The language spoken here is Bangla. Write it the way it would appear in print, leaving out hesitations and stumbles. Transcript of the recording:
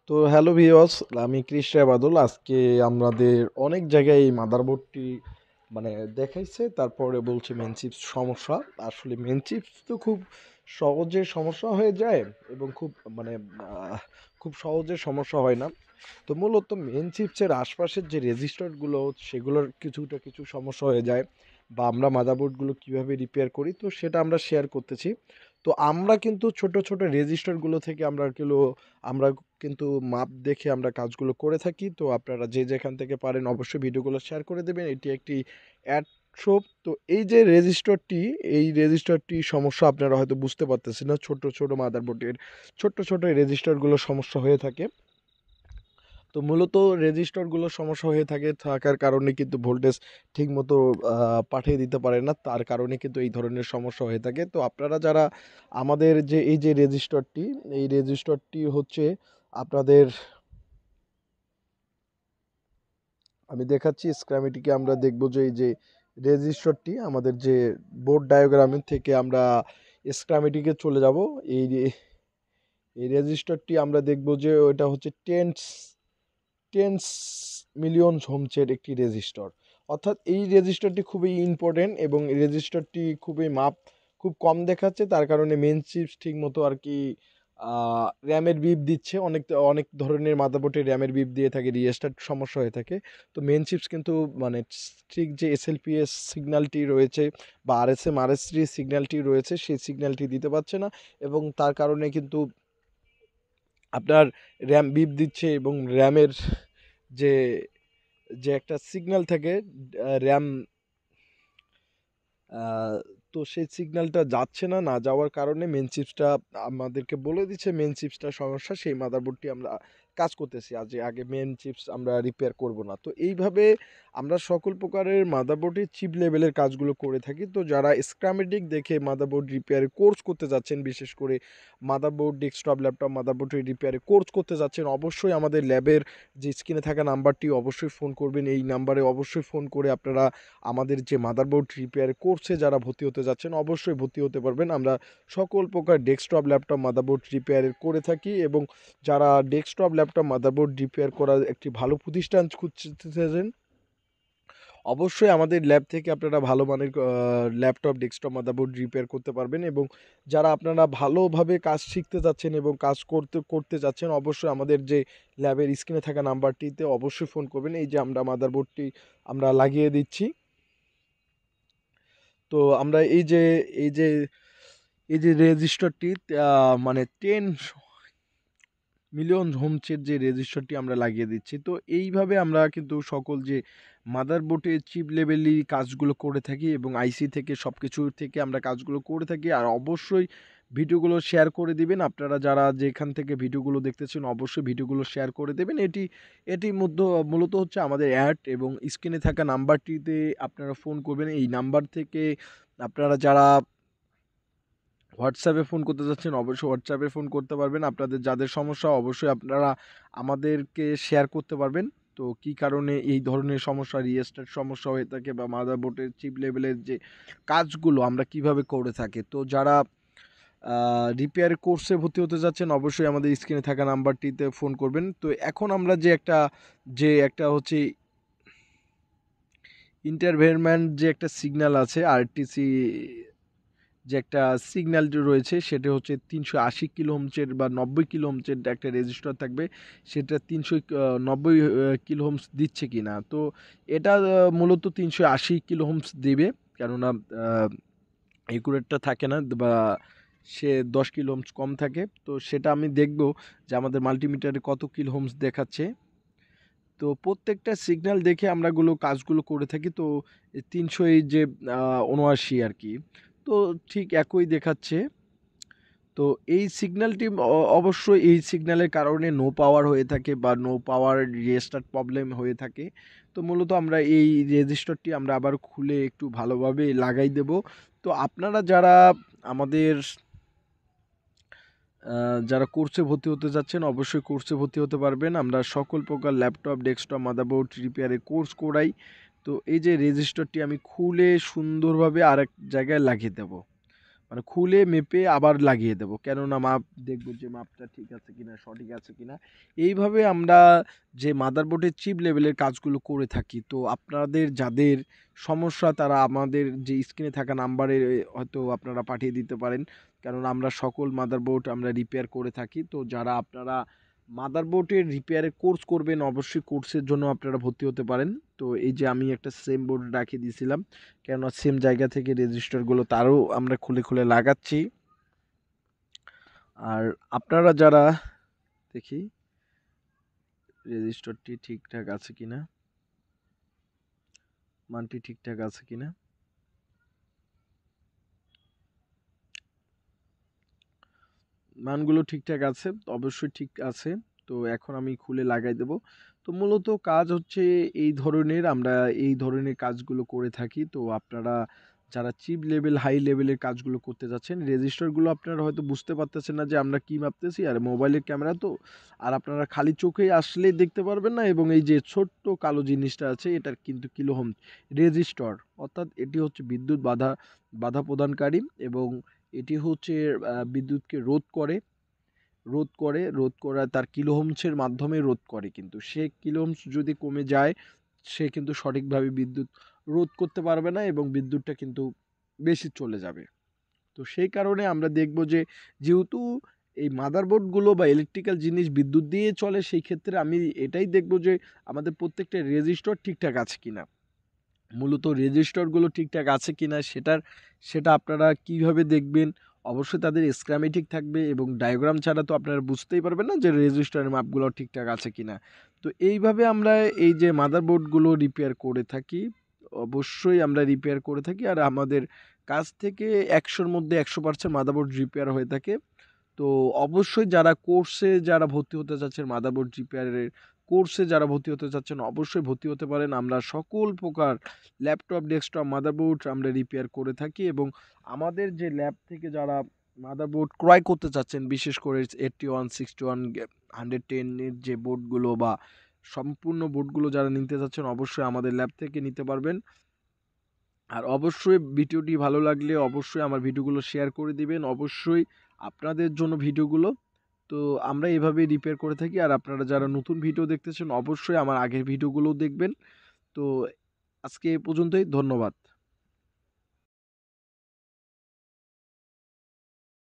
তো হ্যালো ভিউয়ার্স, আমি কৃষ্ণা বাদল। আজকে আমাদের অনেক জায়গায় এই মাদারবোর্ডটি মানে দেখাইছে, তারপরে বলছে মেন চিপস সমস্যা। আসলে মেন চিপস তো খুব সহজে সমস্যা হয়ে যায় এবং মানে আহ, খুব সহজে সমস্যা হয় না। তো মূলত মেন চিপসের আশপাশের যে রেজিস্টারগুলো সেগুলোর কিছু সমস্যা হয়ে যায়, বা আমরা মাদারবোর্ডগুলো কিভাবে রিপেয়ার করি তো সেটা আমরা শেয়ার করতেছি। তো আমরা কিন্তু ছোট ছোট রেজিস্টারগুলো থেকে আমরা কিন্তু মাপ দেখে আমরা কাজগুলো করে থাকি। তো আপনারা যে যেখান থেকে পারেন অবশ্যই ভিডিওগুলো শেয়ার করে দেবেন। এটি একটি অ্যাড শপ। তো এই রেজিস্টারটি সমস্যা আপনারা হয়তো বুঝতে পারতেছেন না। ছোট ছোট মাদারবোর্ডের ছোট এই রেজিস্টারগুলো সমস্যা হয়ে থাকে। তো মূলত রেজিস্টারগুলো সমস্যা হয়ে থাকার কারণে কিন্তু ভোল্টেজ ঠিকমতো পাঠিয়ে দিতে পারে না, তার কারণে কিন্তু এই ধরনের সমস্যা হয়ে থাকে। তো আপনারা যারা আমাদের যে এই যে রেজিস্টারটি হচ্ছে আপনাদের, আমি দেখাচ্ছি স্ক্র্যামেটিকে। আমরা দেখব যে এই যে রেজিস্টারটি আমাদের যে বোর্ড ডায়াগ্রামের থেকে আমরা স্ক্র্যামেটিকে চলে যাব। এই এই রেজিস্টারটি আমরা দেখব যে ওটা হচ্ছে টেন্স মিলিয়ন হোমসের একটি রেজিস্টার। অর্থাৎ এই রেজিস্টারটি খুবই ইম্পর্টেন্ট এবং এই রেজিস্টারটি খুবই মাপ খুব কম দেখাচ্ছে, তার কারণে মেন চিপস ঠিক মতো আর কি র্যামের বিপ দিচ্ছে। অনেক অনেক ধরনের মাদারবোর্ডে র্যামের বিপ দিয়ে থাকে, রিস্টার্ট সমস্যা হয়ে থাকে। তো মেন চিপস কিন্তু মানে ঠিক যে এসএলপিএস সিগন্যালটি রয়েছে বা আরএসএম আরএস3 সিগন্যালটি রয়েছে সেই সিগন্যালটি দিতে পারছে না, এবং তার কারণে কিন্তু আপনার র্যাম বিপ দিচ্ছে এবং র্যামের যে যে একটা সিগন্যাল থাকে র্যাম, আহ, তো সেই সিগন্যালটা যাচ্ছে না, না যাওয়ার কারণে মেন চিপসটা আমাদেরকে বলে দিচ্ছে মেন চিপসটা সমস্যা, সেই মাদারবোর্ডটি আমরা কাজ করতেছি। আগে মেন চিপস আমরা রিপেয়ার করব না। তো এইভাবে আমরা সকল প্রকারের মাদারবোর্ডের চিপ লেভেলের কাজগুলো করে থাকি। তো যারা স্ক্রামেটিক দেখে মাদারবোর্ড রিপেয়ারের কোর্স করতে যাচ্ছেন, বিশেষ করে মাদারবোর্ড ডেস্কটপ ল্যাপটপ মাদারবোর্ডের রিপেয়ারে কোর্স করতে যাচ্ছেন, অবশ্যই আমাদের ল্যাবের যে স্ক্রিনে থাকা নাম্বারটি অবশ্যই ফোন করবেন। এই নাম্বারে অবশ্যই ফোন করে আপনারা আমাদের যে মাদারবোর্ড রিপেয়ার কোর্সে যারা ভর্তি হতে যাচ্ছেন অবশ্যই ভর্তি হতে পারবেন। আমরা সকল প্রকার ডেস্কটপ ল্যাপটপ মাদারবোর্ড রিপেয়ারের করে থাকি, এবং যারা ডেস্কটপ ল্যাপটপ মাদারবোর্ড রিপেয়ার করার একটি ভালো প্রতিষ্ঠান খুঁজতেছেন অবশ্যই আমাদের ল্যাব থেকে আপনারা ভালো মানের ল্যাপটপ ডেস্কটপ মাদারবোর্ড রিপেয়ার করতে পারবেন। এবং যারা আপনারা ভালোভাবে কাজ শিখতে যাচ্ছেন এবং কাজ করতে করতে যাচ্ছেন অবশ্যই আমাদের যে ল্যাবের স্ক্রিনে থাকা নাম্বারটিতে অবশ্যই ফোন করবেন। এই যে আমরা মাদারবোর্ডটি আমরা লাগিয়ে দিচ্ছি। তো আমরা এই যে এই যে রেজিস্টারটি মানে 10 মিলিয়ন হোমসের যে রেজিস্টারটি আমরা লাগিয়ে দিচ্ছি। তো এইভাবে আমরা কিন্তু সকল যে মাদারবোর্ডের চিপ লেভেলের কাজগুলো করে থাকি এবং আইসি থেকে সব কিছু থেকে আমরা কাজগুলো করে থাকি। আর অবশ্যই ভিডিওগুলো শেয়ার করে দিবেন। আপনারা যারা যেখান থেকে ভিডিওগুলো দেখতেছেন অবশ্যই ভিডিওগুলো শেয়ার করে দেবেন। এটি মূলত হচ্ছে আমাদের অ্যাড, এবং স্ক্রিনে থাকা নাম্বারটিতে আপনারা ফোন করবেন। এই নাম্বার থেকে আপনারা যারা হোয়াটসঅ্যাপে ফোন করতে চাচ্ছেন অবশ্যই হোয়াটসঅ্যাপে ফোন করতে পারবেন। আপনাদের যাদের সমস্যা অবশ্যই আপনারা আমাদেরকে শেয়ার করতে পারবেন। তো কী কারণে এই ধরনের সমস্যা রিস্টার্ট সমস্যা হয়ে থাকে বা মাদারবোর্ডের চিপ লেভেলের যে কাজগুলো আমরা কিভাবে করে থাকি। তো যারা রিপেয়ার কোর্সে ভর্তি হতে যাচ্ছেন অবশ্যই আমাদের স্ক্রিনে থাকা নাম্বারটিতে ফোন করবেন। তো এখন আমরা যে একটা হচ্ছে ইন্টারভেনমেন্ট যে একটা সিগন্যাল আছে আরটিসি যে একটা সিগন্যাল রয়েছে সেটা হচ্ছে 380 কিলো হোমসের বা 90 কিলো হোমসের একটা রেজিস্টার থাকবে, সেটা 390 কিলো হোমস দিচ্ছে কি না। তো এটা মূলত 380 কিলো হোমস দেবে, কেননা একুরেটটা থাকে না, বা সে 10 কিলো হোমস কম থাকে। তো সেটা আমি দেখব যে আমাদের মাল্টিমিটারে কত কিলো হোমস দেখাচ্ছে। তো প্রত্যেকটা সিগন্যাল দেখে কাজগুলো করে থাকি। তো 300 এই যে 79 আর কি, তো ঠিক একই দেখাচ্ছে। তো এই সিগন্যালটি অবশ্যই এই সিগন্যালের কারণে নো পাওয়ার হয়ে থাকে বা নো পাওয়ার রিস্টার্ট প্রবলেম হয়ে থাকে। তো মূলত আমরা এই রেজিস্টারটি আমরা আবার খুলে একটু ভালোভাবে লাগাই দেব। তো আপনারা আমাদের যারা কোর্সে ভর্তি হতে যাচ্ছেন অবশ্যই কোর্সে ভর্তি হতে পারবেন। আমরা সকল প্রকার ল্যাপটপ ডেস্কটপ মাদারবোর্ড রিপেয়ারে কোর্স করাই। তো এই যে রেজিস্টারটি আমি খুলে সুন্দরভাবে আরেক জায়গায় লাগিয়ে দেব, মানে খুলে মেপে আবার লাগিয়ে দেব, কেননা মাপ দেখব যে মাপটা ঠিক আছে কিনা, সঠিক আছে কিনা। এইভাবে আমরা যে মাদারবোর্ডের চিপ লেভেলের কাজগুলো করে থাকি। তো আপনাদের যাদের সমস্যা তারা আমাদের যে স্ক্রিনে থাকা নাম্বারে হয়তো আপনারা পাঠিয়ে দিতে পারেন, কারণ আমরা সকল মাদারবোর্ড আমরা রিপেয়ার করে থাকি। তো যারা আপনারা মাদারবোর্ডের রিপেয়ারের কোর্স করবেন, অবশ্যই কোর্সের জন্য আপনারা ভর্তি হতে পারেন। তো এই যে আমি একটা সেম বোর্ড রাখিয়ে দিয়েছিলাম, কেননা সেম জায়গা থেকে রেজিস্টারগুলো তারও আমরা খুলে খুলে লাগাচ্ছি। আর আপনারা যারা, দেখি রেজিস্টারটি ঠিকঠাক আছে কিনা, মানটি ঠিকঠাক আছে কিনা। মানগুলো ঠিকঠাক আছে, অবশ্যই ঠিক আছে। তো এখন আমি খুলে লাগাই দেব। তো মূলত কাজ হচ্ছে এই ধরনের, আমরা এই ধরনের কাজগুলো করে থাকি। তো আপনারা যারা চিপ লেভেল হাই লেভেলের কাজগুলো করতে যাচ্ছেন, রেজিস্টারগুলো আপনারা হয়তো বুঝতে পারতেছেন না যে আমরা কি মাপতেছি, আর মোবাইলের ক্যামেরা তো, আর আপনারা খালি চোখে আসলেই দেখতে পারবেন না। এবং এই যে ছোট্ট কালো জিনিসটা আছে, এটার কিন্তু কিলোহোম রেজিস্টার, অর্থাৎ এটি হচ্ছে বিদ্যুৎ বাধা বাধা প্রদানকারী, এবং এটি হচ্ছে বিদ্যুৎকে রোধ করা তার কিলোহোমসের মাধ্যমে রোধ করে। কিন্তু সে কিলোহোমস যদি কমে যায়, সে কিন্তু সঠিকভাবে বিদ্যুৎ রোধ করতে পারবে না এবং বিদ্যুৎটা কিন্তু বেশি চলে যাবে। তো সেই কারণে আমরা দেখব যে, যেহেতু এই মাদারবোর্ডগুলো বা ইলেকট্রিক্যাল জিনিস বিদ্যুৎ দিয়ে চলে, সেই ক্ষেত্রে আমি এটাই দেখব যে আমাদের প্রত্যেকটা রেজিস্টার ঠিকঠাক আছে কিনা। মূলত রেজিস্টারগুলো ঠিকঠাক আছে কিনা সেটা আপনারা কিভাবে দেখবেন? অবশ্যই তাদের স্কিমেটিক থাকবে, এবং ডায়াগ্রাম ছাড়া তো আপনারা বুঝতেই পারবেন না যে রেজিস্টারের মাপগুলো ঠিকঠাক আছে কিনা। তো এইভাবে আমরা এই যে মাদারবোর্ডগুলো রিপেয়ার করে থাকি, অবশ্যই আমরা রিপেয়ার করে থাকি। আর আমাদের কাছ থেকে ১০০-র মধ্যে ১০০% মাদারবোর্ড রিপেয়ার হয়ে থাকে। তো অবশ্যই যারা কোর্সে যারা ভর্তি হতে চাচ্ছেন, মাদারবোর্ড রিপেয়ারের কোর্সে যারা ভর্তি হতে চাচ্ছেন, অবশ্যই ভর্তি হতে পারেন। আমরা সকল প্রকার ল্যাপটপ, ডেস্কটপ, মাদারবোর্ড আমরা রিপেয়ার করে থাকি। এবং আমাদের যে ল্যাব থেকে যারা মাদারবোর্ড ক্রয় করতে চাচ্ছেন, বিশেষ করে 81, 61, 110 এর যে বোর্ডগুলো বা সম্পূর্ণ বোর্ডগুলো যারা নিতে চাচ্ছেন, অবশ্যই আমাদের ল্যাব থেকে নিতে পারবেন। আর অবশ্যই ভিডিওটি ভালো লাগলে অবশ্যই আমার ভিডিওগুলো শেয়ার করে দিবেন। অবশ্যই আপনাদের জন্য ভিডিওগুলো। তো আমরা এভাবেই রিপেয়ার করে থাকি। আর আপনারা যারা নতুন ভিডিও দেখতেছেন, অবশ্যই আমার আগের ভিডিওগুলোও দেখবেন। তো আজকে এ পর্যন্তই। ধন্যবাদ।